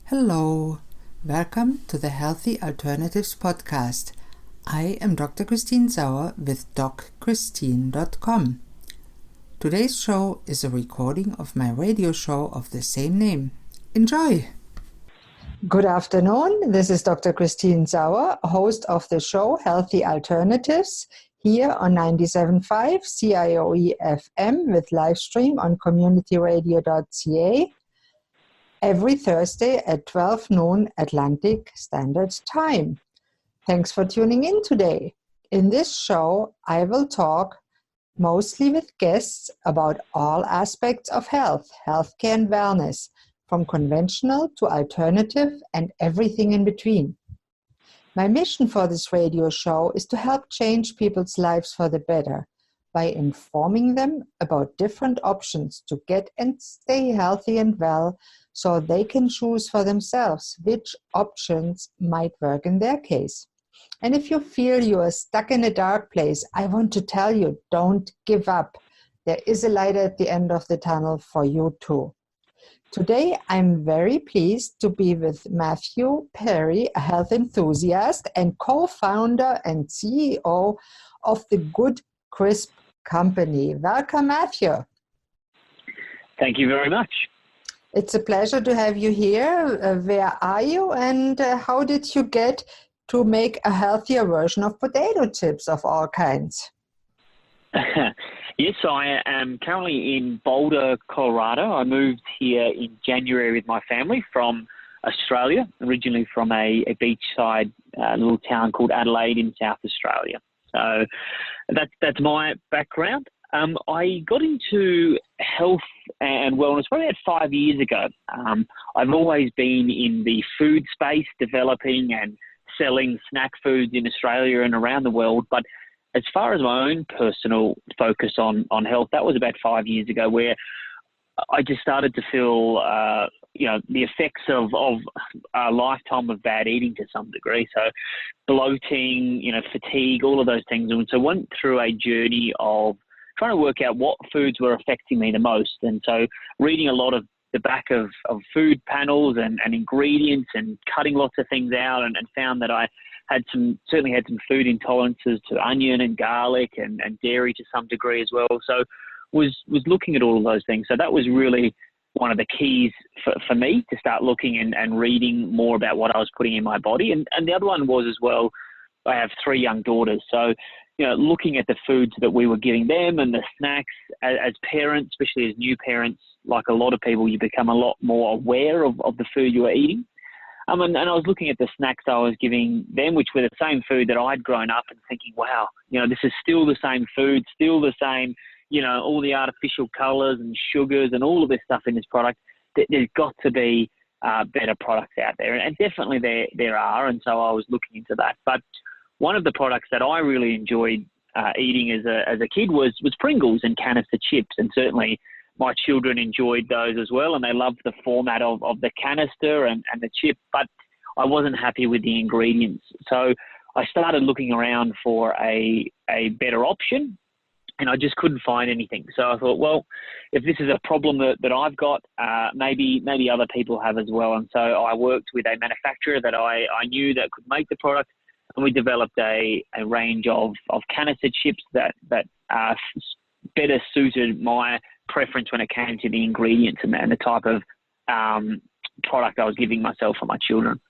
Hello, welcome to the Healthy Alternatives podcast. I am Dr. Christine Sauer with DocChristine.com. Today's show is a recording of my radio show of the same name. Enjoy! Good afternoon, this is Dr. Christine Sauer, host of the show Healthy Alternatives, here on 97.5 CIOE FM with live stream on communityradio.ca. every Thursday at 12 noon Atlantic Standard Time. Thanks for tuning in today. In this show, I will talk mostly with guests about all aspects of health, healthcare and wellness, from conventional to alternative and everything in between. My mission for this radio show is to help change people's lives for the better by informing them about different options to get and stay healthy and well, so they can choose for themselves which options might work in their case. And if you feel you are stuck in a dark place, I want to tell you, don't give up. There is a light at the end of the tunnel for you too. Today, I'm very pleased to be with Matthew Perry, a health enthusiast and co-founder and CEO of the Good Crisp Company. Welcome, Matthew. Thank you very much. It's a pleasure to have you here. Where are you and how did you get to make a healthier version of potato chips of all kinds? Yes, I am currently in Boulder, Colorado. I moved here in January with my family from Australia, originally from a beachside little town called Adelaide in South Australia. So that's my background. I got into health and wellness probably about 5 years ago. I've always been in the food space, developing and selling snack foods in Australia and around the world. But as far as my own personal focus on health, that was about 5 years ago, where I just started to feel, the effects of a lifetime of bad eating to some degree. So bloating, fatigue, all of those things. And so went through a journey of trying to work out what foods were affecting me the most. And so reading a lot of the back of food panels and ingredients and cutting lots of things out and found that I certainly had some food intolerances to onion and garlic and dairy to some degree as well. So was looking at all of those things. So that was really one of the keys for me to start looking and reading more about what I was putting in my body. And the other one was as well, I have 3 young daughters. So, looking at the foods that we were giving them and the snacks as parents, especially as new parents, like a lot of people, you become a lot more aware of the food you are eating. And I was looking at the snacks I was giving them, which were the same food that I'd grown up, and thinking, wow, this is still the same food, still the same, all the artificial colors and sugars and all of this stuff in this product. There's got to be better products out there. And definitely there are. And so I was looking into that. But one of the products that I really enjoyed eating as a kid was Pringles and canister chips. And certainly my children enjoyed those as well. And they loved the format of the canister and the chip. But I wasn't happy with the ingredients. So I started looking around for a better option. And I just couldn't find anything. So I thought, well, if this is a problem that I've got, maybe other people have as well. And so I worked with a manufacturer that I knew that could make the product. And we developed a range of canister chips that better suited my preference when it came to the ingredients and the type of product I was giving myself and my children.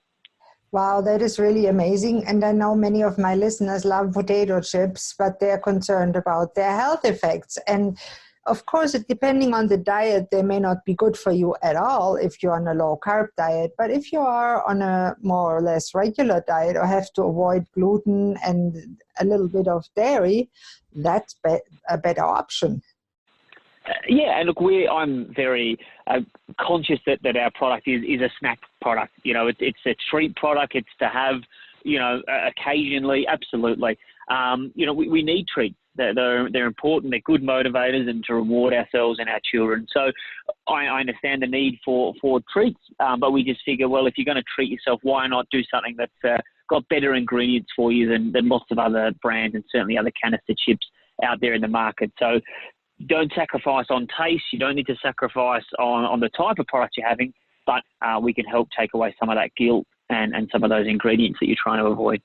Wow, that is really amazing. And I know many of my listeners love potato chips, but they're concerned about their health effects. And of course, depending on the diet, they may not be good for you at all if you're on a low-carb diet. But if you are on a more or less regular diet or have to avoid gluten and a little bit of dairy, that's a better option. Yeah, and look, I'm very conscious that our product is a snack product. It's a treat product. It's to have, occasionally, absolutely. We need treats. They're important. They're good motivators and to reward ourselves and our children. So I understand the need for treats, but we just figure, well, if you're going to treat yourself, why not do something that's got better ingredients for you than lots of other brands and certainly other canister chips out there in the market. So don't sacrifice on taste. You don't need to sacrifice on the type of product you're having. but we can help take away some of that guilt and some of those ingredients that you're trying to avoid.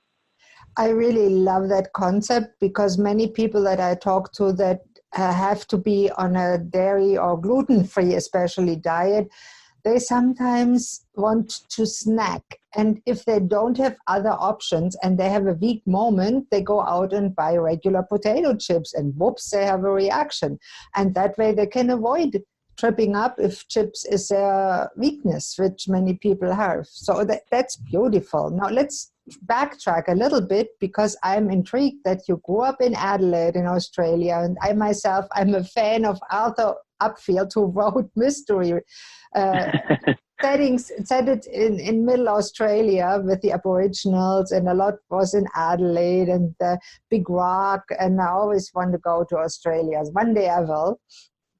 I really love that concept, because many people that I talk to that have to be on a dairy or gluten-free especially diet, they sometimes want to snack. And if they don't have other options and they have a weak moment, they go out and buy regular potato chips, and whoops, they have a reaction. And that way they can avoid tripping up if chips is a weakness, which many people have. So that's beautiful. Now let's backtrack a little bit, because I'm intrigued that you grew up in Adelaide in Australia, and I myself, I'm a fan of Arthur Upfield, who wrote mystery set it in middle Australia with the Aboriginals, and a lot was in Adelaide and the Big Rock, and I always want to go to Australia. One day I will.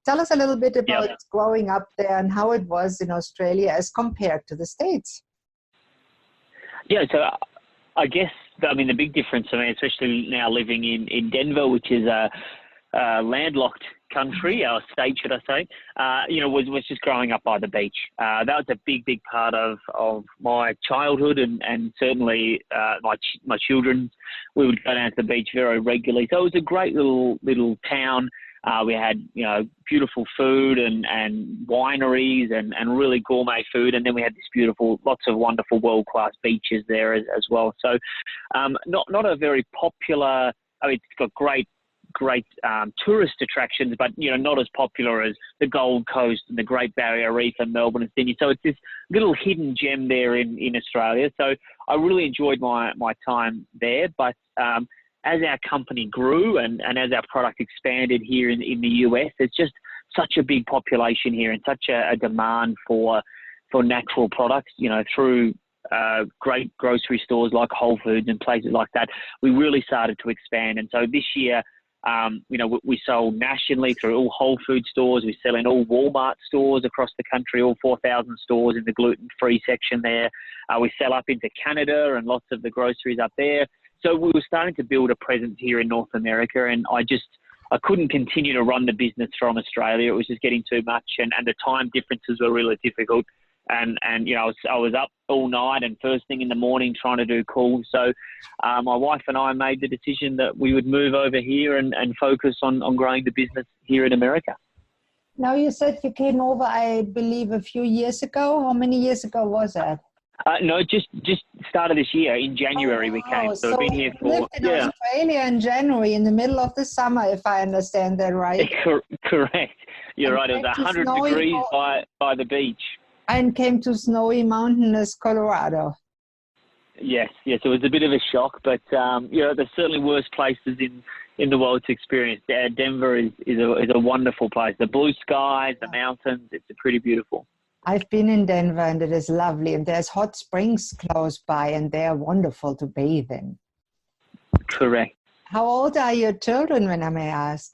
Tell us a little bit about growing up there and how it was in Australia as compared to the States. Yeah, so I guess, the big difference, especially now living in Denver, which is a landlocked country, our state, should I say, was just growing up by the beach. That was a big part of my childhood, and certainly my children. We would go down to the beach very regularly. So it was a great little town. We had, beautiful food and wineries and really gourmet food. And then we had lots of wonderful world-class beaches there as well. So not a very popular, it's got great tourist attractions, but, not as popular as the Gold Coast and the Great Barrier Reef and Melbourne and Sydney. So it's this little hidden gem there in Australia. So I really enjoyed my time there. But as our company grew and as our product expanded here in the US, there's just such a big population here and such a demand for natural products, through great grocery stores like Whole Foods and places like that. We really started to expand. And so this year, we sold nationally through all Whole Food stores. We sell in all Walmart stores across the country, all 4,000 stores in the gluten-free section there. We sell up into Canada and lots of the groceries up there. So we were starting to build a presence here in North America, and I couldn't continue to run the business from Australia. It was just getting too much, and the time differences were really difficult. And I was up all night and first thing in the morning trying to do calls. So my wife and I made the decision that we would move over here and focus on growing the business here in America. Now, you said you came over, I believe, a few years ago. How many years ago was that? No, just started this year. In January we came. So we've been here for... lived in Australia in January, in the middle of the summer, if I understand that right. Correct. You're right. It was 100 degrees by the beach. And came to snowy, mountainous Colorado. Yes. It was a bit of a shock, but there's certainly worse places in the world to experience. Denver is a wonderful place. The blue skies, the mountains, it's pretty beautiful. I've been in Denver and it is lovely, and there's hot springs close by and they are wonderful to bathe in. Correct. How old are your children, when I may ask?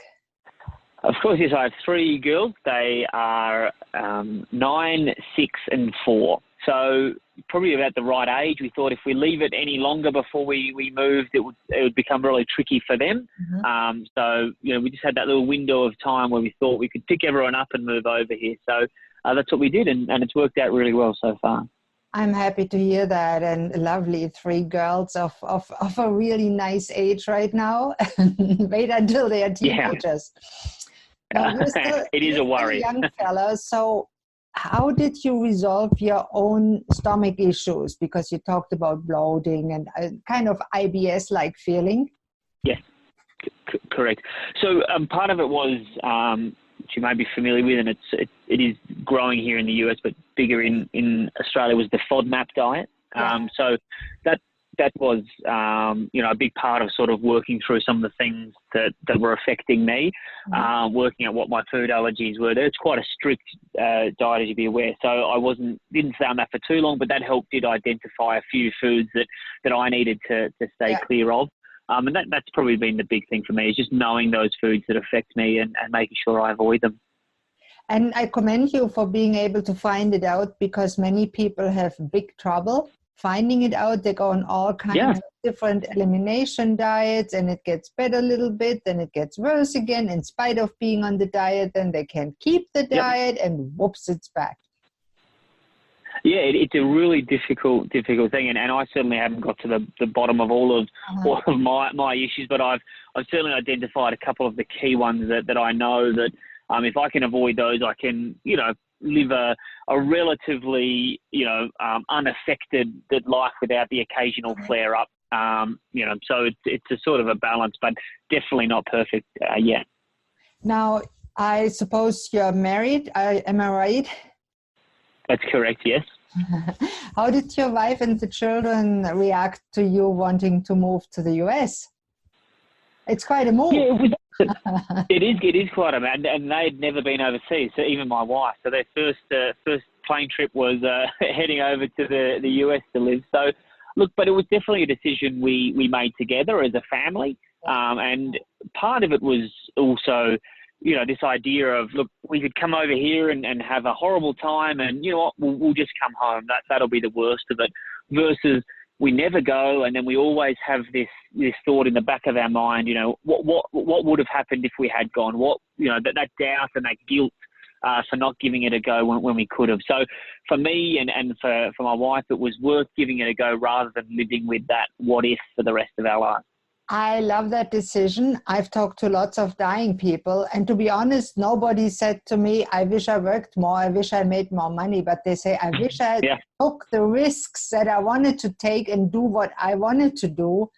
Of course, yes. I have 3 girls. They are 9, 6 and 4. So probably about the right age. We thought if we leave it any longer before we moved, it would become really tricky for them. Mm-hmm. So we just had that little window of time where we thought we could pick everyone up and move over here. So that's what we did, and it's worked out really well so far. I'm happy to hear that, and lovely 3 girls of a really nice age right now. Wait until they are teenagers. Yeah. Now, it is a worry. Young fella, so how did you resolve your own stomach issues? Because you talked about bloating and a kind of IBS-like feeling. Yes, correct. So part of it was... which you may be familiar with, and it is growing here in the US, but bigger in Australia, was the FODMAP diet. So that was, a big part of sort of working through some of the things that were affecting me, working out what my food allergies were. It's quite a strict diet, as you'd be aware. So I didn't stay on that for too long, but that helped did identify a few foods that I needed to stay clear of. And that's probably been the big thing for me, is just knowing those foods that affect me and making sure I avoid them. And I commend you for being able to find it out, because many people have big trouble finding it out. They go on all kinds of different elimination diets, and it gets better a little bit, then it gets worse again. In spite of being on the diet, then they can't keep the diet, and whoops, it's back. Yeah, it's a really difficult thing, and I certainly haven't got to the bottom of all of my issues, but I've certainly identified a couple of the key ones that I know that if I can avoid those, I can live a relatively unaffected life without the occasional flare up. So it's a sort of a balance, but definitely not perfect yet. Now, I suppose you're married. Am I right? That's correct, yes. How did your wife and the children react to you wanting to move to the US? It's quite a move. Yeah, it is quite a move, and they'd never been overseas. So even my wife, so their first plane trip was heading over to the US to live. So look, but it was definitely a decision we made together as a family, and part of it was also, this idea of, look, we could come over here and have a horrible time, and you know what, we'll just come home. That'll be the worst of it, versus we never go, and then we always have this thought in the back of our mind, what would have happened if we had gone? That doubt and that guilt for not giving it a go when we could have. So for me and for my wife, it was worth giving it a go rather than living with that what if for the rest of our lives. I love that decision. I've talked to lots of dying people, and to be honest, nobody said to me, I wish I worked more, I wish I made more money, but they say, I wish I took the risks that I wanted to take and do what I wanted to do.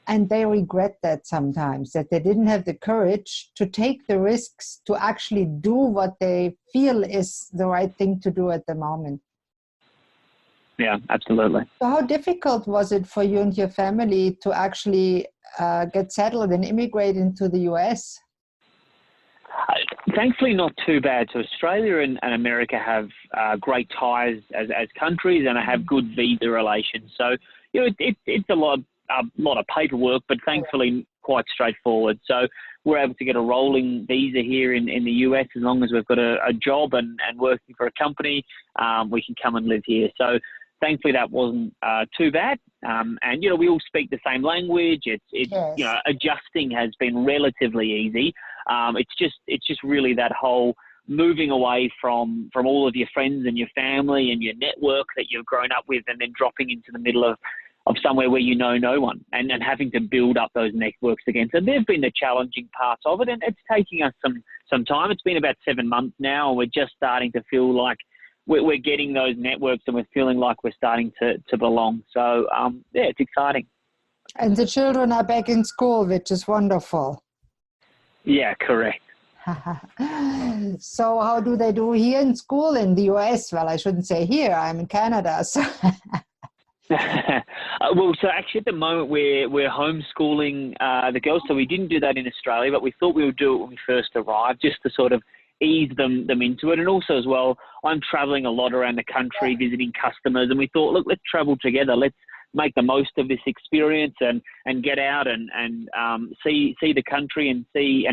And they regret that sometimes, that they didn't have the courage to take the risks to actually do what they feel is the right thing to do at the moment. Yeah, absolutely. So how difficult was it for you and your family to actually get settled and immigrate into the US? Thankfully, not too bad. So Australia and America have great ties as countries, and have good visa relations. So it's a lot of paperwork, but thankfully quite straightforward. So we're able to get a rolling visa here in the US as long as we've got a job and working for a company. We can come and live here. So thankfully that wasn't too bad. And we all speak the same language. It's adjusting has been relatively easy. It's just really that whole moving away from all of your friends and your family and your network that you've grown up with, and then dropping into the middle of somewhere where you know no one, and having to build up those networks again. So they've been the challenging parts of it, and it's taking us some time. It's been about 7 months now, and we're just starting to feel like we're getting those networks, and we're feeling like we're starting to belong. So, it's exciting. And the children are back in school, which is wonderful. Yeah, correct. So how do they do here in school in the US? Well, I shouldn't say here. I'm in Canada. So Well, so actually at the moment we're homeschooling the girls. So we didn't do that in Australia, but we thought we would do it when we first arrived, just to sort of ease them into it. And also as well, I'm traveling a lot around the country visiting customers, and we thought, look, let's travel together. Let's make the most of this experience and get out and see the country and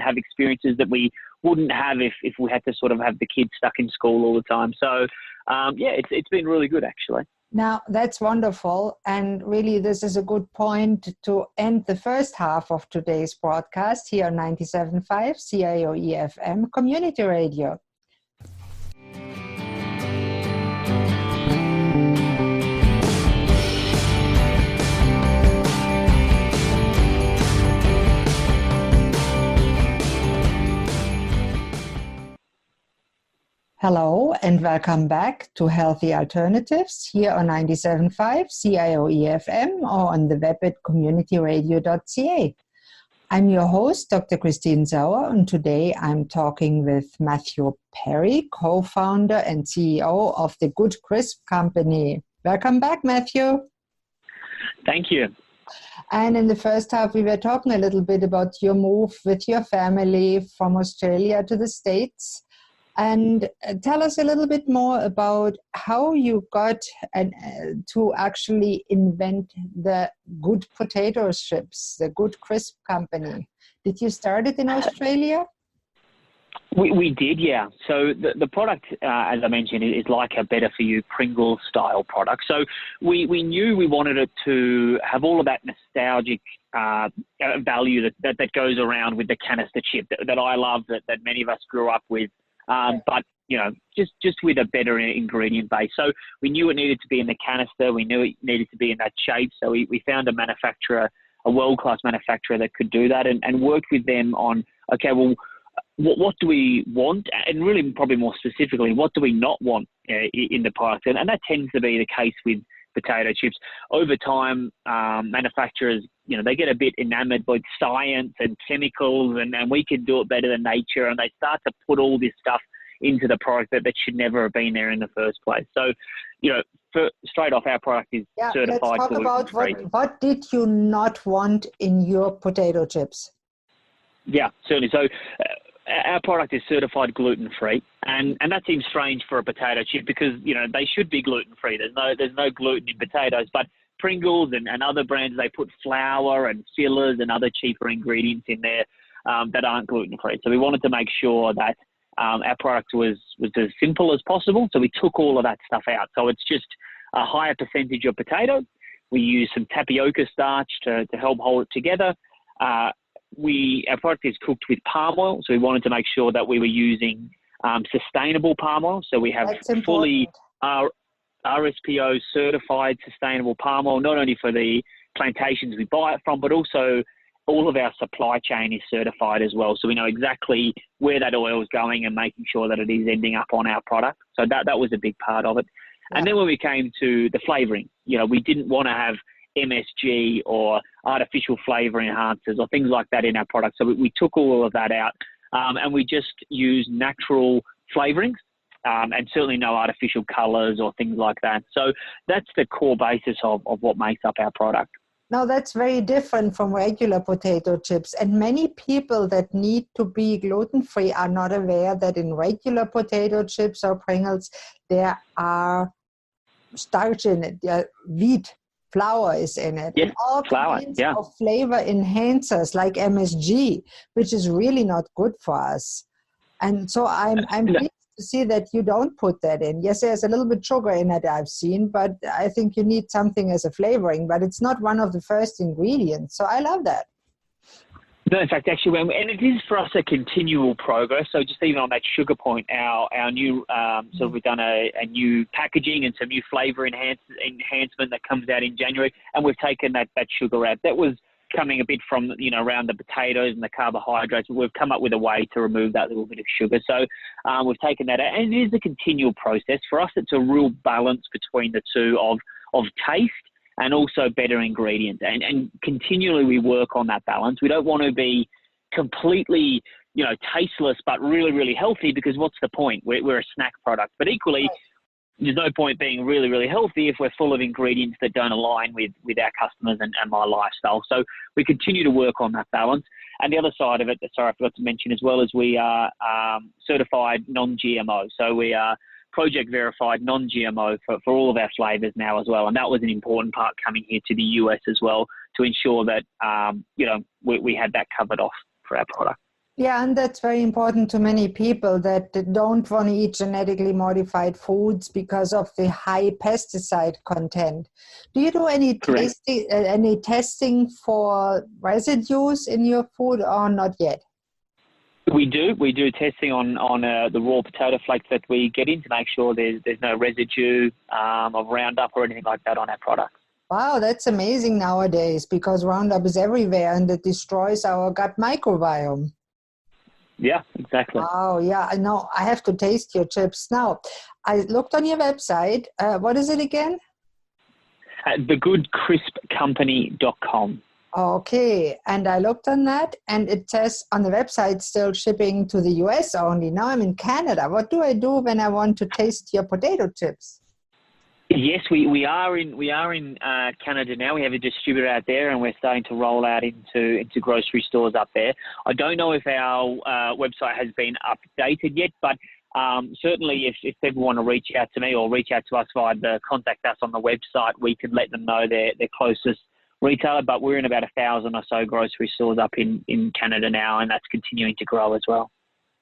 have experiences that we wouldn't have if we had to sort of have the kids stuck in school all the time. So it's been really good actually. Now, that's wonderful. And really, this is a good point to end the first half of today's broadcast here on 97.5 CIOE FM Community Radio. Hello and welcome back to Healthy Alternatives here on 97.5 CIOE FM or on the web at communityradio.ca. I'm your host, Dr. Christine Sauer, and today I'm talking with Matthew Perry, co-founder and CEO of the Good Crisp Company. Welcome back, Matthew. Thank you. And in the first half, we were talking a little bit about your move with your family from Australia to the States. And tell us a little bit more about how you got to actually invent the Good Potato Chips, the Good Crisp Company. Did you start it in Australia? We did, yeah. So the product, as I mentioned, is like a better for you Pringles style product. So we knew we wanted it to have all of that nostalgic value that goes around with the canister chip that I love, that many of us grew up with. But just with a better ingredient base. So we knew it needed to be in the canister. We knew it needed to be in that shape. So we found a manufacturer, a world-class manufacturer that could do that, and worked with them on, okay, well, what do we want? And really, probably more specifically, what do we not want in the product? And that tends to be the case with potato chips. Over time, manufacturers, they get a bit enamored with science and chemicals, and we can do it better than nature, and they start to put all this stuff into the product that should never have been there in the first place. So, straight off, our product is certified gluten-free. Let's talk about what did you not want in your potato chips? Yeah, certainly. So our product is certified gluten-free, and that seems strange for a potato chip because, they should be gluten-free. There's no gluten in potatoes, but Pringles and other brands, they put flour and fillers and other cheaper ingredients in there that aren't gluten-free. So we wanted to make sure that our product was as simple as possible. So we took all of that stuff out. So it's just a higher percentage of potato. We use some tapioca starch to help hold it together. Our product is cooked with palm oil. So we wanted to make sure that we were using sustainable palm oil. So we have fully RSPO certified sustainable palm oil, not only for the plantations we buy it from, but also all of our supply chain is certified as well. So we know exactly where that oil is going and making sure that it is ending up on our product. So that was a big part of it. Yeah. And then when we came to the flavoring, we didn't want to have MSG or artificial flavor enhancers or things like that in our product. So we took all of that out and we just used natural flavorings and certainly no artificial colors or things like that. So that's the core basis of what makes up our product. Now, that's very different from regular potato chips. And many people that need to be gluten-free are not aware that in regular potato chips or Pringles, there are starch in it, wheat, flour is in it. Yes, and all flour, kinds of flavor enhancers like MSG, which is really not good for us. And so I'm pleased to see that you don't put that in. Yes, there's a little bit sugar in it I've seen, but I think you need something as a flavoring, but it's not one of the first ingredients. So I love that. No, in fact, actually, and it is for us a continual progress. So just even on that sugar point, our new, so we've done a new packaging and some new flavor enhancement that comes out in January, and we've taken that sugar out. That was coming a bit from, around the potatoes and the carbohydrates. We've come up with a way to remove that little bit of sugar. So we've taken that out, and it is a continual process. For us, it's a real balance between the two of taste and also better ingredients. And continually we work on that balance. We don't want to be completely, tasteless, but really, really healthy, because what's the point? We're a snack product. But equally, there's no point being really, really healthy if we're full of ingredients that don't align with our customers and my lifestyle. So we continue to work on that balance. And the other side of it, sorry, I forgot to mention as well, is we are certified non-GMO. So we are project verified non-GMO for all of our flavors now as well. And that was an important part coming here to the US as well, to ensure that, we had that covered off for our product. Yeah, and that's very important to many people that don't want to eat genetically modified foods because of the high pesticide content. Do you do any testing for residues in your food or not yet? We do testing on the raw potato flakes that we get in to make sure there's no residue of Roundup or anything like that on our products. Wow, that's amazing nowadays, because Roundup is everywhere and it destroys our gut microbiome. Yeah, exactly. Oh, yeah, I know. I have to taste your chips. Now, I looked on your website. What is it again? thegoodcrispcompany.com. Okay, and I looked on that, and it says on the website still shipping to the US only. Now I'm in Canada. What do I do when I want to taste your potato chips? Yes, we are in Canada now. We have a distributor out there, and we're starting to roll out into grocery stores up there. I don't know if our website has been updated yet, but certainly if people want to reach out to me or reach out to us via the contact us on the website, we can let them know their closest retailer. But we're in about 1,000 or so grocery stores up in Canada now, and that's continuing to grow as well.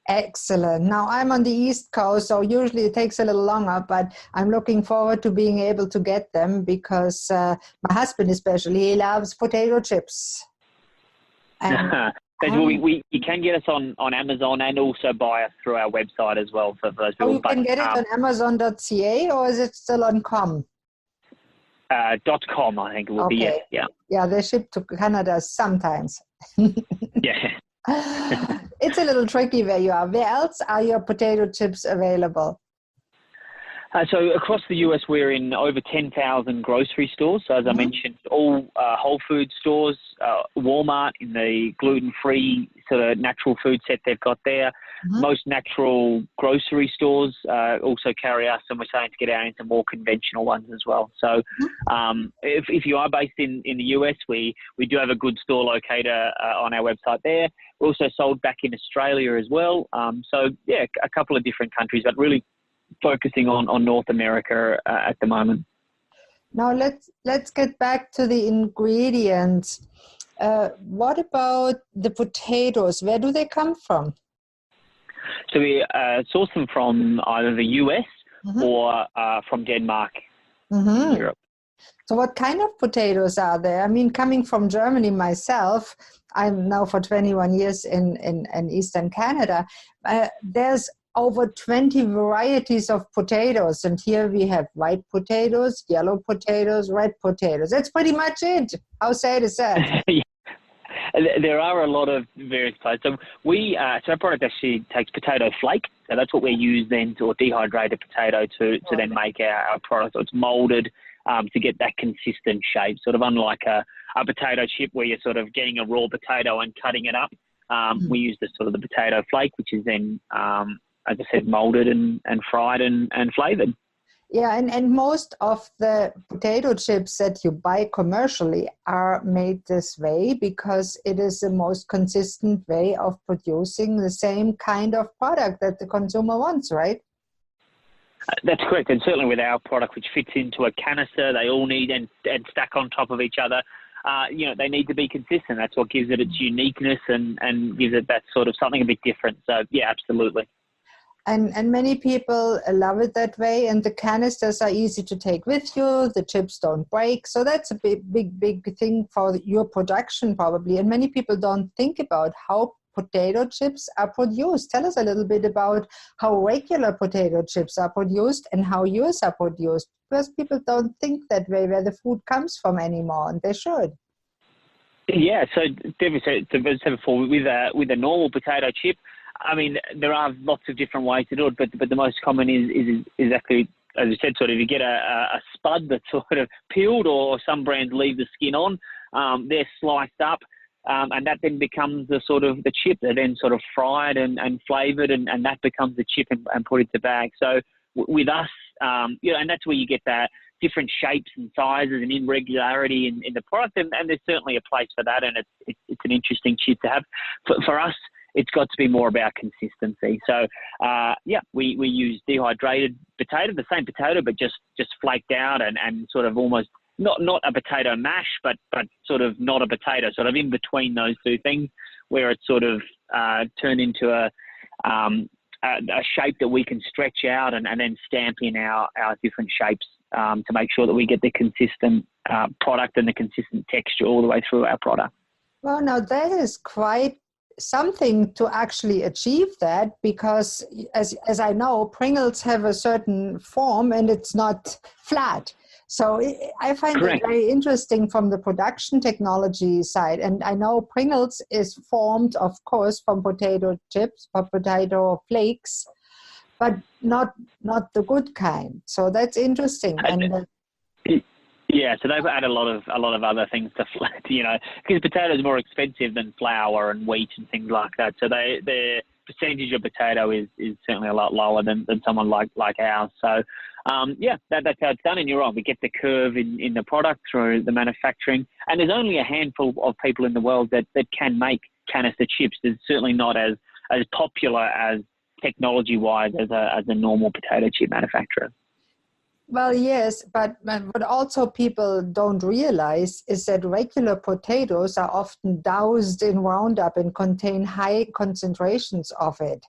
Excellent. Now, I'm on the East Coast, so usually it takes a little longer, but I'm looking forward to being able to get them because my husband especially, he loves potato chips. And You can get us on Amazon and also buy us through our website as well for those people. Oh, you can get it on Amazon.ca, or is it still on .com? .com, I think it will be. Yes. Yeah. Yeah, they ship to Canada sometimes. Yeah. It's a little tricky where you are. Where else are your potato chips available? So across the US, we're in over 10,000 grocery stores. So as I mentioned, all Whole Food stores, Walmart in the gluten-free sort of natural food set they've got there. Most natural grocery stores also carry us, and we're starting to get out into more conventional ones as well. So if you are based in the US, we do have a good store locator on our website there. We're also sold back in Australia as well. So yeah, a couple of different countries, but really focusing on North America at the moment. Now let's get back to the ingredients. What about the potatoes? Where do they come from? So we source them from either the US or from Denmark, Europe. So what kind of potatoes are there? I mean, coming from Germany myself, I'm now for 21 years in Eastern Canada. There's over 20 varieties of potatoes. And here we have white potatoes, yellow potatoes, red potatoes. That's pretty much it. How sad is that? There are a lot of various types. So our product actually takes potato flake. So that's what we use then, or dehydrated potato to then make our product. So it's molded to get that consistent shape, sort of unlike a potato chip where you're sort of getting a raw potato and cutting it up. We use the potato flake, which is then, as I said, molded and fried and flavored. Yeah, and most of the potato chips that you buy commercially are made this way because it is the most consistent way of producing the same kind of product that the consumer wants, right? That's correct. And certainly with our product, which fits into a canister, they all need and stack on top of each other. They need to be consistent. That's what gives it its uniqueness and gives it that sort of something a bit different. So, yeah, absolutely. And many people love it that way, and the canisters are easy to take with you. The chips don't break. So that's a big thing for your production probably. And many people don't think about how potato chips are produced. Tell us a little bit about how regular potato chips are produced and how yours are produced. Because people don't think that way where the food comes from anymore, and they should. Yeah, so Debbie said before, with a normal potato chip, I mean, there are lots of different ways to do it, but the most common is exactly, as you said, sort of you get a spud that's sort of peeled, or some brands leave the skin on. They're sliced up, and that then becomes the chip. They're then sort of fried and flavoured, and that becomes the chip and put into bag. So with us, and that's where you get that different shapes and sizes and irregularity in the product, and there's certainly a place for that, and it's an interesting chip to have. For us, it's got to be more about consistency. So, we use dehydrated potato, the same potato, but just flaked out and sort of almost not a potato mash, but sort of not a potato, sort of in between those two things, where it's sort of turned into a shape that we can stretch out and then stamp in our different shapes to make sure that we get the consistent product and the consistent texture all the way through our product. Well, now that is quite something to actually achieve that, because as I know, Pringles have a certain form and it's not flat. So I find it very interesting from the production technology side. And I know Pringles is formed, of course, from potato chips or potato flakes, but not the good kind. So that's interesting. Yeah, so they've added a lot of other things to flat, because potato is more expensive than flour and wheat and things like that. So their percentage of potato is certainly a lot lower than someone like ours. So, that's how it's done. And you're right, we get the curve in the product through the manufacturing. And there's only a handful of people in the world that can make canister chips. It's certainly not as popular as technology-wise as a normal potato chip manufacturer. Well, yes, but also people don't realize is that regular potatoes are often doused in Roundup and contain high concentrations of it,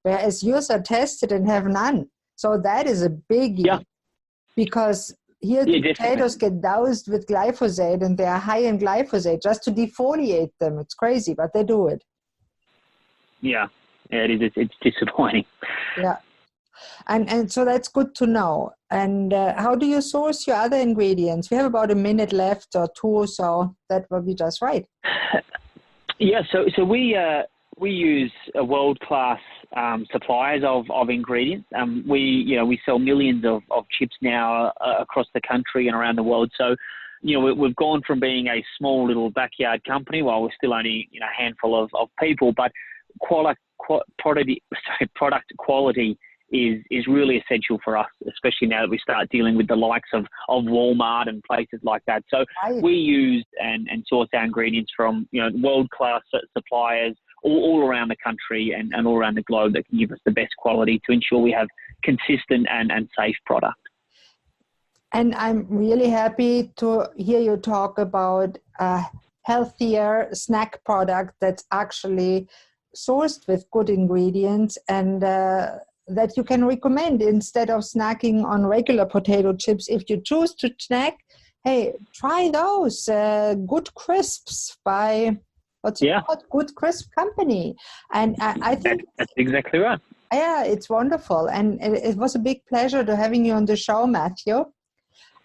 whereas yours are tested and have none. So that is a biggie, because here Yeah, the potatoes get doused with glyphosate, and they are high in glyphosate just to defoliate them. It's crazy, but they do it. Yeah, it is. It's disappointing. Yeah. And so that's good to know. And how do you source your other ingredients? We have about a minute left or two, so that will be just right. Yeah, so we use a world-class suppliers of ingredients. We sell millions of chips now across the country and around the world. So, we've gone from being a small little backyard company, while we're still only a handful of people, but product quality is really essential for us, especially now that we start dealing with the likes of Walmart and places like that. So we use and source our ingredients from world-class suppliers all around the country and all around the globe that can give us the best quality to ensure we have consistent and safe product. And I'm really happy to hear you talk about a healthier snack product that's actually sourced with good ingredients and that you can recommend instead of snacking on regular potato chips. If you choose to snack, hey, try those Good Crisps by what's it called? Good Crisp Company. And I think that's exactly right. Yeah, it's wonderful. And it was a big pleasure to having you on the show, Matthew.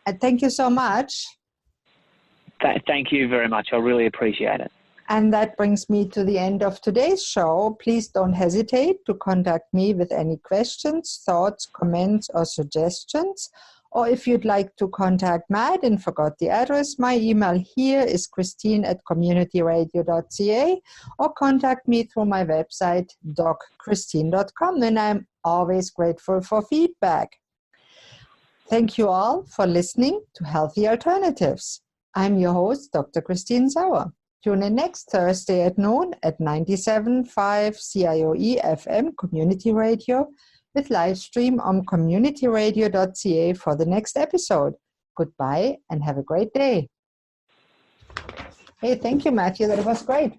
And thank you so much. Thank you very much. I really appreciate it. And that brings me to the end of today's show. Please don't hesitate to contact me with any questions, thoughts, comments, or suggestions. Or if you'd like to contact Matt and forgot the address, my email here is christine@communityradio.ca, or contact me through my website, docchristine.com, and I'm always grateful for feedback. Thank you all for listening to Healthy Alternatives. I'm your host, Dr. Christine Sauer. Tune in next Thursday at noon at 97.5 CIOE FM Community Radio with live stream on communityradio.ca for the next episode. Goodbye and have a great day. Hey, thank you, Matthew. That was great.